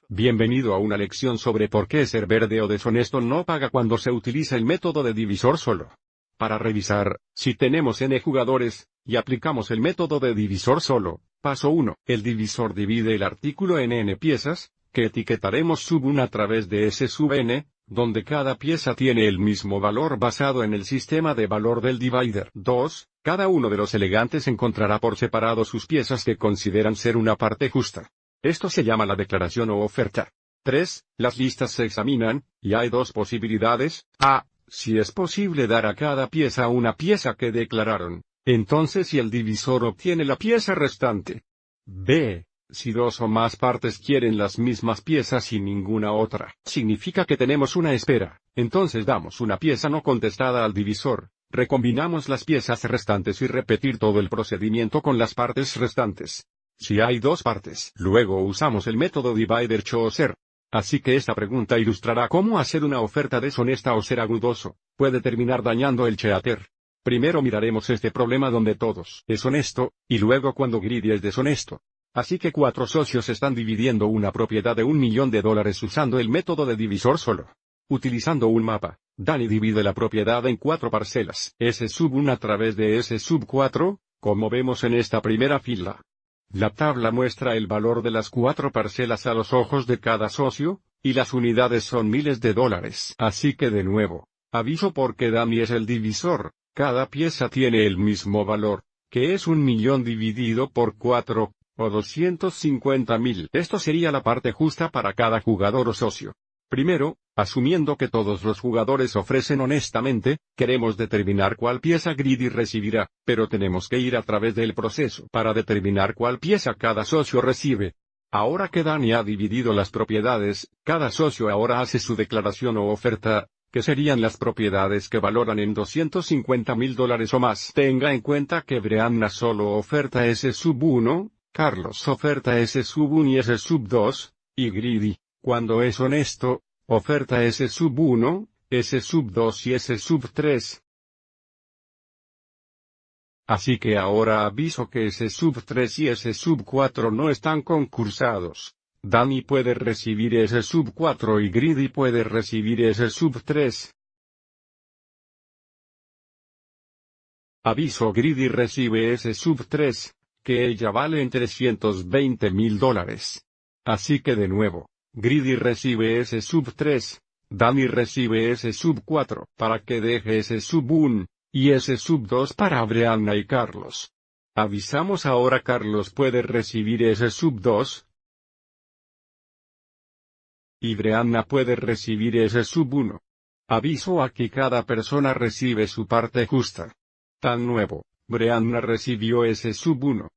Bienvenido a una lección sobre por qué ser verde o deshonesto no paga cuando se utiliza el método de divisor solo. Para revisar, si tenemos n jugadores, y aplicamos el método de divisor solo, paso 1, el divisor divide el artículo en n piezas, que etiquetaremos sub 1 a través de s sub n, donde cada pieza tiene el mismo valor basado en el sistema de valor del divider. 2. Cada uno de los elegantes encontrará por separado sus piezas que consideran ser una parte justa. Esto se llama la declaración o oferta. 3. Las listas se examinan, y hay dos posibilidades. A. Si es posible dar a cada pieza una pieza que declararon, entonces si el divisor obtiene la pieza restante. B. Si dos o más partes quieren las mismas piezas y ninguna otra, significa que tenemos una espera, entonces damos una pieza no contestada al divisor, recombinamos las piezas restantes y repetir todo el procedimiento con las partes restantes. Si hay dos partes, luego usamos el método divider-chooser. Así que esta pregunta ilustrará cómo hacer una oferta deshonesta o ser agudoso, puede terminar dañando el cheater. Primero miraremos este problema donde todos es honesto, y luego cuando greedy es deshonesto. Así que 4 socios están dividiendo una propiedad de $1.000.000 usando el método de divisor solo. Utilizando un mapa, Danny divide la propiedad en 4 parcelas, S sub 1 a través de S sub 4, como vemos en esta primera fila. La tabla muestra el valor de las 4 parcelas a los ojos de cada socio, y las unidades son miles de dólares. Así que de nuevo, aviso porque Danny es el divisor, cada pieza tiene el mismo valor, que es 1.000.000 dividido por 4, o 250.000. Esto sería la parte justa para cada jugador o socio. Primero, asumiendo que todos los jugadores ofrecen honestamente, queremos determinar cuál pieza greedy recibirá, pero tenemos que ir a través del proceso para determinar cuál pieza cada socio recibe. Ahora que Danny ha dividido las propiedades, cada socio ahora hace su declaración o oferta, que serían las propiedades que valoran en $250.000 o más. Tenga en cuenta que Brianna solo oferta S sub 1, Carlos oferta S sub 1 y S sub 2, y greedy, cuando es honesto, oferta S sub 1, S sub 2 y S sub 3. Así que ahora aviso que S sub 3 y S sub 4 no están concursados. Danny puede recibir S sub 4 y greedy puede recibir S sub 3. Aviso greedy recibe S sub 3, que ella vale en $320.000. Así que de nuevo, greedy recibe S sub 3, Danny recibe S sub 4 para que deje S sub 1, y S sub 2 para Brianna y Carlos. Avisamos ahora Carlos puede recibir S sub 2, y Brianna puede recibir S sub 1. Aviso a que cada persona recibe su parte justa. Tan nuevo, Brianna recibió S sub 1.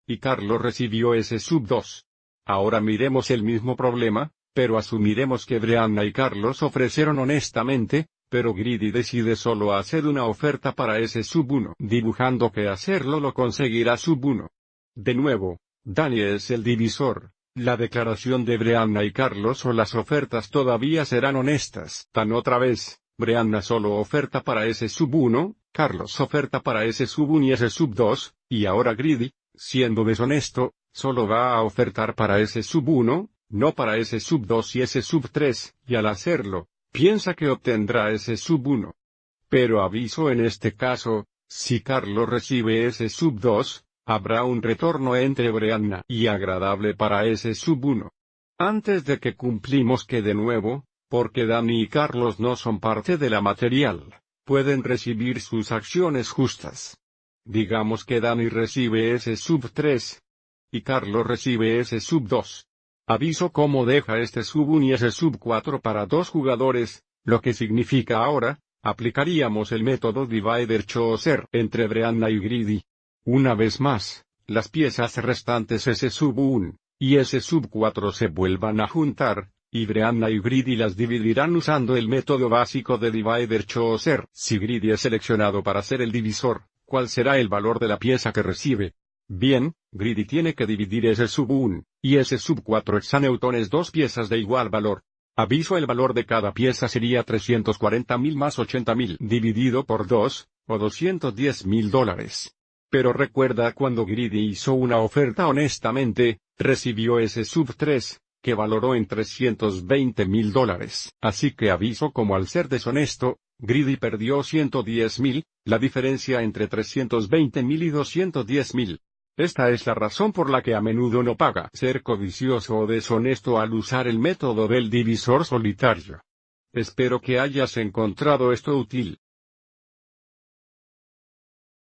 Y Carlos recibió S sub 2. Ahora miremos el mismo problema, pero asumiremos que Brianna y Carlos ofrecieron honestamente, pero greedy decide solo hacer una oferta para S sub 1, dibujando que hacerlo lo conseguirá sub 1. De nuevo, Danny es el divisor. La declaración de Brianna y Carlos o las ofertas todavía serán honestas. Tan otra vez, Brianna solo oferta para S sub 1, Carlos oferta para S sub 1 y S sub 2, y ahora greedy, siendo deshonesto, solo va a ofertar para S sub 1, no para S sub 2 y S sub 3, y al hacerlo, piensa que obtendrá S sub 1. Pero aviso en este caso, si Carlos recibe S sub 2, habrá un retorno entre Brianna y agradable para S sub 1. Antes de que cumplimos que de nuevo, porque Danny y Carlos no son parte de la material, pueden recibir sus acciones justas. Digamos que Danny recibe S sub 3. Y Carlos recibe S sub 2. Aviso cómo deja este sub 1 y S sub 4 para 2 jugadores, lo que significa ahora, aplicaríamos el método divider-chooser entre Brianna y greedy. Una vez más, las piezas restantes S sub 1 y S sub 4 se vuelvan a juntar, y Brianna y greedy las dividirán usando el método básico de divider-chooser. Si greedy es seleccionado para ser el divisor, ¿cuál será el valor de la pieza que recibe? Bien, greedy tiene que dividir S sub 1 y S sub 4 hexaneutones 2 piezas de igual valor. Aviso el valor de cada pieza sería $340.000 más $80.000 dividido por 2, o $210.000. Pero recuerda cuando Greedy hizo una oferta honestamente, recibió ese sub 3, que valoró en $320,000. Así que aviso como al ser deshonesto, Greedy perdió 110,000, la diferencia entre 320,000 y 210,000. Esta es la razón por la que a menudo no paga ser codicioso o deshonesto al usar el método del divisor solitario. Espero que hayas encontrado esto útil.